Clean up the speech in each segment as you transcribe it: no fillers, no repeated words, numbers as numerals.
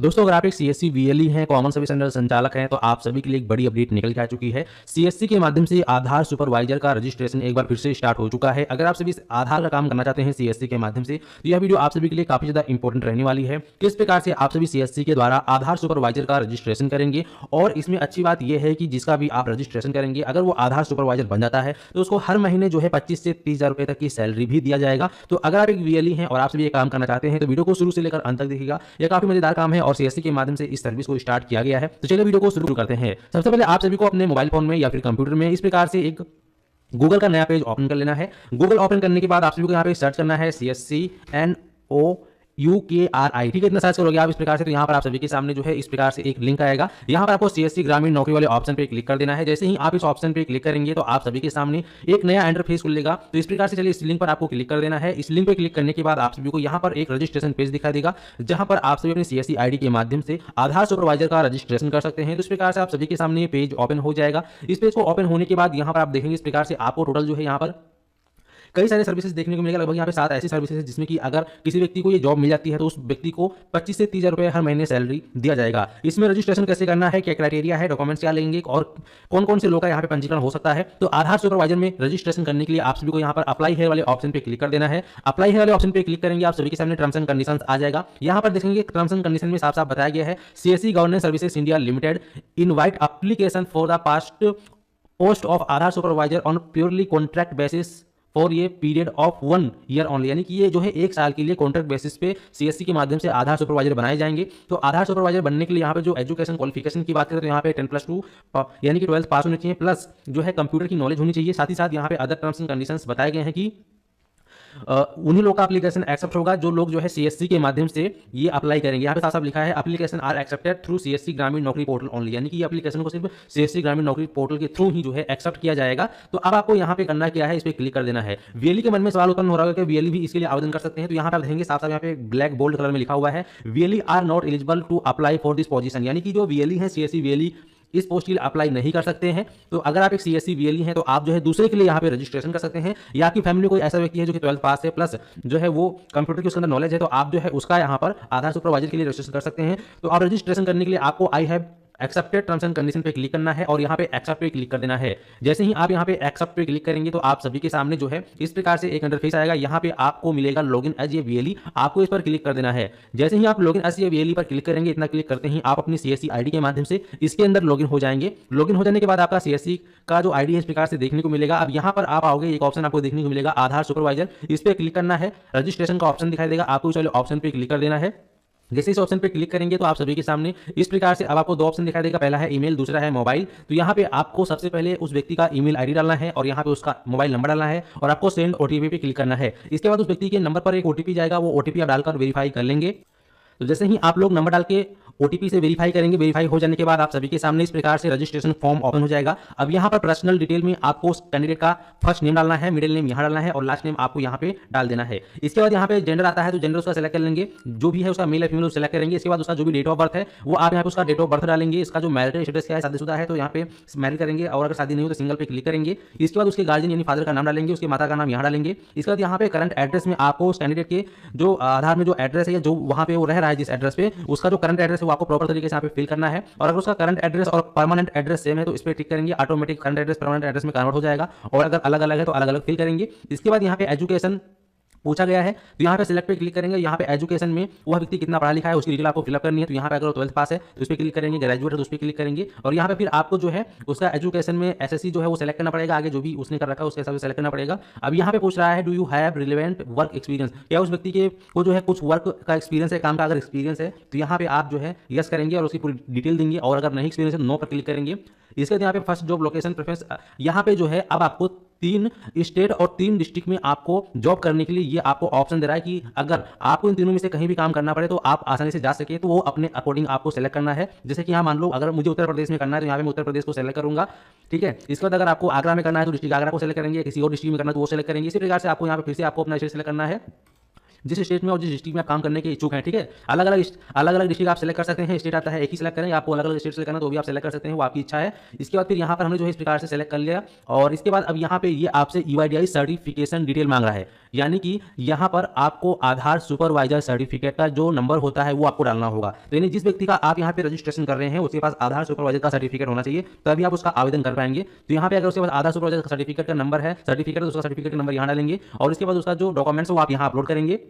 दोस्तों, अगर आप एक सीएससी वीएलई हैं, कॉमन सर्विस सेंटर संचालक हैं, तो आप सभी के लिए एक बड़ी अपडेट निकल के आ चुकी है। सीएससी के माध्यम से आधार सुपरवाइजर का रजिस्ट्रेशन एक बार फिर से स्टार्ट हो चुका है। अगर आप सभी आधार का काम करना चाहते हैं सीएससी के माध्यम से, तो यह वीडियो आप सभी के लिए काफी ज्यादा इंपॉर्टेंट रहने वाली है। किस प्रकार से आप सभी सीएससी के द्वारा आधार सुपरवाइजर का रजिस्ट्रेशन करेंगे, और इसमें अच्छी बात यह है कि जिसका भी आप रजिस्ट्रेशन करेंगे, अगर वो आधार सुपरवाइजर बन जाता है तो उसको हर महीने जो है 25 से 30 हजार रुपए तक की सैलरी भी दिया जाएगा। तो अगर आप एक वीएलई हैं और आप सभी ये काम करना चाहते हैं, तो वीडियो को शुरू से लेकर अंत तक देखिएगा। यह काफी मजेदार काम है और सीएससी के माध्यम से इस सर्विस को स्टार्ट किया गया है। तो चलिए वीडियो को शुरू करते हैं। सबसे पहले आप सभी को अपने मोबाइल फोन में या फिर कंप्यूटर में इस प्रकार से एक गूगल का नया पेज ओपन कर लेना है। गूगल ओपन करने के बाद आप सभी को यहाँ पे सर्च करना है CSCNOUKRI। ठीक है, इतना सर्च करोगे आप इस प्रकार से, तो यहाँ पर आप सभी के सामने जो है इस प्रकार से एक लिंक आएगा। यहाँ पर आपको सीएससी ग्रामीण नौकरी वाले ऑप्शन पे क्लिक कर देना है। जैसे ही आप इस ऑप्शन पे क्लिक करेंगे तो आप सभी के सामने एक नया इंटरफेस खुलेगा। तो इस प्रकार से चलिए इस लिंक पर आपको क्लिक कर देना है। इस लिंक पे क्लिक करने के बाद आप सभी को यहाँ पर एक रजिस्ट्रेशन पेज दिखाई देगा, जहां पर आप सभी अपने सीएससी आईडी के माध्यम से आधार सुपरवाइजर का रजिस्ट्रेशन कर सकते हैं। तो इस प्रकार से आप सभी के सामने ये पेज ओपन हो जाएगा। इस पेज को ओपन होने के बाद यहाँ पर आप देखेंगे इस प्रकार से आपको टोटल जो है यहाँ पर कई सारे सर्विसेज देखने को मिलेगा। लगभग यहाँ पे 7 ऐसी सर्विसेज है जिसमें कि अगर किसी व्यक्ति को ये जॉब मिल जाती है तो उस व्यक्ति को 25 से 30 हजार रुपये हर महीने सैलरी दिया जाएगा। इसमें रजिस्ट्रेशन कैसे करना है, क्या क्राइटेरिया है, डॉक्यूमेंट्स क्या लेंगे और कौन कौन से लोग का यहाँ पे पंजीकरण हो सकता है। तो आधार सुपरवाइजर में रजिस्ट्रेशन करने के लिए आप सभी को यहाँ पर अप्लाई हेयर वाले ऑप्शन पे क्लिक कर देना है। अप्लाई हेयर वाले ऑप्शन पे क्लिक करेंगे, आप सभी के सामने टर्म्स एंड कंडीशन आ जाएगा। यहाँ पर देखेंगे टर्म्स एंड कंडीशन में साफ साफ बताया गया है, CSC governance services India limited invite application for the past post of Aadhaar supervisor on purely contract basis for ये पीरियड ऑफ 1 ईयर ओनली। यानी कि ये जो है 1 साल के लिए कॉन्ट्रैक्ट बेसिस पे सीएससी के माध्यम से आधार सुपरवाइजर बनाए जाएंगे। तो आधार सुपरवाइजर बनने के लिए यहाँ पे जो एजुकेशन क्वालिफिकेशन की बात करें तो यहाँ पे 10+2 यानी कि 12th पास होनी चाहिए, प्लस जो है कंप्यूटर की नॉलेज होनी चाहिए। साथ ही साथ यहाँ पे अदर टर्म्स एंड कंडीशंस बताए गए हैं कि उन्हीं लोग का एप्लीकेशन एक्सेप्ट होगा जो लोग जो है सीएससी के माध्यम से ये अप्लाई करेंगे। यहाँ पे साफ साफ लिखा है application are accepted through CSC ग्रामीण नौकरी पोर्टल ओनली। यानी कि ये एप्लीकेशन को सिर्फ सीएससी ग्रामीण नौकरी पोर्टल के थ्रू ही जो है एक्सेप्ट किया जाएगा। तो अब आपको यहाँ पे करना क्या है, इस पर क्लिक कर देना है। वीएलई के मन में सवाल उत्पन्न हो रहा है कि वीएलई भी इसके लिए आवेदन कर सकते हैं। तो यहाँ पे आप देखेंगे साफ साफ यहाँ पे ब्लैक बोल्ड कलर में लिखा हुआ है VLE are not eligible to apply for this position. यानी कि जो वीएलई है सीएससी वीएलई इस पोस्ट के लिए अप्लाई नहीं कर सकते हैं। तो अगर आप एक सीएससी वीएलई हैं तो आप जो है दूसरे के लिए यहाँ पे रजिस्ट्रेशन कर सकते हैं, या आपकी फैमिली कोई ऐसा व्यक्ति है जो कि 12th पास है प्लस जो है वो कंप्यूटर की उसके अंदर नॉलेज है, तो आप जो है उसका यहाँ पर आधार सुपरवाइजर के लिए रजिस्ट्रेशन कर सकते हैं। तो आप रजिस्ट्रेशन करने के लिए आपको I have accepted terms and condition पे क्लिक करना है और यहाँ पे एक्सेप्ट पे क्लिक कर देना है। जैसे ही आप यहाँ पे एक्सेप्ट पे क्लिक करेंगे तो आप सभी के सामने जो है इस प्रकार से एक इंटरफेस आएगा। यहाँ पे आपको मिलेगा लॉगिन एज ए वीएलई, आपको इस पर क्लिक कर देना है। जैसे ही आप लॉगिन एज ए वीएलई पर क्लिक करेंगे, इतना क्लिक करते ही आप अपनी सीएससी आईडी के माध्यम से इसके अंदर लॉगिन हो जाएंगे। लॉगिन हो जाने के बाद आपका सीएससी का जो आईडी है इस प्रकार से देखने को मिलेगा। अब यहाँ पर आप आओगे, एक ऑप्शन आपको देखने को मिलेगा आधार सुपरवाइजर, इस पर क्लिक करना है। रजिस्ट्रेशन का ऑप्शन दिखाई देगा, आपको इस वाले ऑप्शन पे क्लिक कर देना है। जैसे इस ऑप्शन पे क्लिक करेंगे तो आप सभी के सामने इस प्रकार से अब आपको 2 ऑप्शन दिखाई देगा, पहला है ईमेल, दूसरा है मोबाइल। तो यहाँ पे आपको सबसे पहले उस व्यक्ति का ईमेल आईडी डालना है और यहाँ पे उसका मोबाइल नंबर डालना है और आपको सेंड ओटीपी पे क्लिक करना है। इसके बाद उस व्यक्ति के नंबर पर एक ओटीपी जाएगा, वो ओटीपी आप डालकर वेरीफाई कर लेंगे। तो जैसे ही आप लोग नंबर डाल के ओटीपी से वेरीफाई करेंगे, वेरीफाई हो जाने के बाद आप सभी के सामने इस प्रकार से रजिस्ट्रेशन फॉर्म ओपन हो जाएगा। अब यहाँ पर पर्सनल डिटेल में आपको उस कैंडिडेट का फर्स्ट नेम डालना है, मिडिल नेम यहाँ डालना है और लास्ट नेम आपको यहाँ पे डाल देना है। इसके बाद यहाँ पे जेंडर आता है तो जेंडर उसका सेलेक्ट कर लेंगे, जो भी है उसका मेल या फीमेल सेलेक्ट करेंगे। इसके बाद उसका जो भी डेट ऑफ बर्थ है वो आप यहाँ पे उसका डेट ऑफ बर्थ डालेंगे। इसका जो मैरिड स्टेटस क्या है, शादीशुदा है तो यहाँ पे मैरिज करेंगे, और अगर शादी नहीं हो तो सिंगल पे क्लिक करेंगे। इसके बाद उसके गार्जियन यानी फादर का नाम डालेंगे, उसके माता का नाम यहाँ डालेंगे। इसके बाद यहाँ पे करंट एड्रेस में आपको उस कैंडिडेट के जो आधार में जो एड्रेस है, जो वहाँ पे वो रह रहा है जिस एड्रेस पे, उसका जो करंट एड्रेस है वो आपको प्रॉपर तरीके से यहाँ पे फिल करना है। और अगर उसका करंट एड्रेस और परमानेंट एड्रेस सेम है तो इस पे टिक करेंगे, automatic current address permanent address में कन्वर्ट हो जाएगा। और अगर अलग अलग है तो अलग अलग फिल करेंगे। इसके बाद यहाँ पे एजुकेशन पूछा गया है तो यहाँ पे सिलेक्ट पे क्लिक करेंगे। यहाँ पे एजुकेशन में वह व्यक्ति कितना पढ़ा लिखा है उसकी डिटेल आपको फिलअप करनी है। तो यहाँ पे अगर 12th पास है तो उस पर क्लिक करेंगे, ग्रेजुएट है तो उस पर क्लिक करेंगे, और यहाँ पे फिर आपको जो है उसका एजुकेशन में एसएससी जो है वो सेलेक्ट करना पड़ेगा, आगे जो भी उसने कर रखा है उसके हिसाब से सेलेक्ट करना पड़ेगा। अब यहाँ पे पूछ रहा है do you have relevant work experience, क्या उस व्यक्ति के को जो है कुछ वर्क का एक्सपीरियंस है, काम का अगर एक्सपीरियंस है तो यहाँ पे आप जो है यस करेंगे और उसकी पूरी डिटेल देंगे, और अगर नहीं एक्सपीरियंस है नो पर क्लिक करेंगे। इसके बाद यहाँ पे फर्स्ट जॉब लोकेशन प्रेफरेंस, यहाँ पे जो है अब आपको 3 स्टेट और 3 डिस्ट्रिक्ट में आपको जॉब करने के लिए ये आपको ऑप्शन दे रहा है कि अगर आपको इन तीनों में से कहीं भी काम करना पड़े तो आप आसानी से जा सके, तो वो अपने अकॉर्डिंग आपको सेलेक्ट करना है। जैसे कि यहाँ मान लो अगर मुझे उत्तर प्रदेश में करना है तो यहाँ पे मैं उत्तर प्रदेश को सेलेक्ट करूंगा, ठीक है। इसके बाद अगर आपको आगरा में करना है तो डिस्ट्रिक्ट आगरा को सेलेक्ट करेंगे, किसी और डिस्ट्रिक्ट में करना है तो वो सेलेक्ट करेंगे। इसी प्रकार से आपको यहाँ पे फिर से आपको अपना स्टेट सेलेक्ट करना है। जिस स्टेट में और जिस डिस्ट्रिक्ट में आप काम करने के इच्छुक हैं, ठीक है। अलग अलग डिस्ट्रिक्ट आप सेलेक्ट कर सकते हैं। स्टेट आता है एक ही सेलेक्ट करें, आपको अलग अलग स्टेट सेलेक्ट करना तो भी आप सेलेक्ट कर सकते हैं, वो आपकी इच्छा है। इसके बाद फिर यहाँ पर हमने जो है इस प्रकार से सेलेक्ट कर लिया और इसके बाद अब यहाँ पे ये आपसे UIDAI सर्टिफिकेशन डिटेल मांग रहा है, यानी कि यहाँ पर आपको आधार सुपरवाइजर सर्टिफिकेट का जो नंबर होता है वो आपको डालना होगा। तो यानी जिस व्यक्ति का आप यहाँ पे रजिस्ट्रेशन कर रहे हैं उसके पास आधार सुपरवाइजर का सर्टिफिकेट होना चाहिए, तभी आप उसका आवेदन कर पाएंगे। तो यहाँ पे अगर उसके पास आधार सुपरवाइजर का सर्टिफिकेट का नंबर है, सर्टिफिकेट, तो उसका सर्टिफिकेट नंबर यहाँ डालेंगे और उसके बाद उसका जो डॉक्यूमेंट्स है वो आप यहाँ अपलोड करेंगे।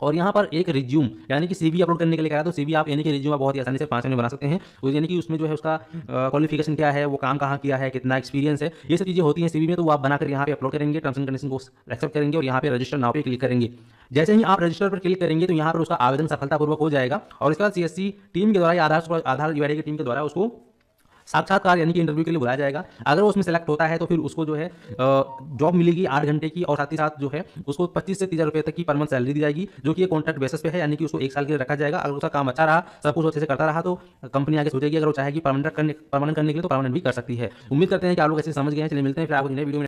और यहाँ पर एक रिज्यूम यानी कि CV अपलोड करने के लिए कहा, तो CV आप यानी कि रिज्यूम आप बहुत ही आसानी से 5 मिनट में बना सकते हैं। तो यानी कि उसमें जो है उसका क्वालिफिकेशन क्या है, वो काम कहाँ किया है, कितना एक्सपीरियंस है, ये सब चीज़ें होती हैं CV में। तो वो आप बनाकर यहाँ पे अपलोड करेंगे, टर्म्स एंड कंडीशन को एक्सेप्ट करेंगे और यहाँ पे रजिस्टर नाउ पे क्लिक करेंगे। जैसे ही आप रजिस्टर पर क्लिक करेंगे तो यहाँ पर उसका आवेदन सफलतापूर्वक हो जाएगा और इसके बाद CSC टीम के द्वारा या आधार UIDAI की टीम के द्वारा उसको साक्षात्कार यानी कि इंटरव्यू के लिए बुलाया जाएगा। अगर वो उसमें सेलेक्ट होता है तो फिर उसको जो है जॉब मिलेगी 8 घंटे की और साथ ही साथ जो है उसको 25 से 30 हज़ार रुपये तक की पर मंथ सैलरी दी जाएगी, जो कि कॉन्ट्रैक्ट बेसिस पे है, यानी कि उसको 1 साल के लिए रखा जाएगा। अगर उसका काम अच्छा रहा, सब कुछ अच्छे से करता रहा तो कंपनी आगे सोचेगी, अगर वो चाहेगी परमानेंट करने के लिए तो परमानेंट भी कर सकती है। उम्मीद करते हैं कि आप लोग ऐसे समझ गए हैं। चलिए मिलते हैं फिर आपको नए वीडियो में।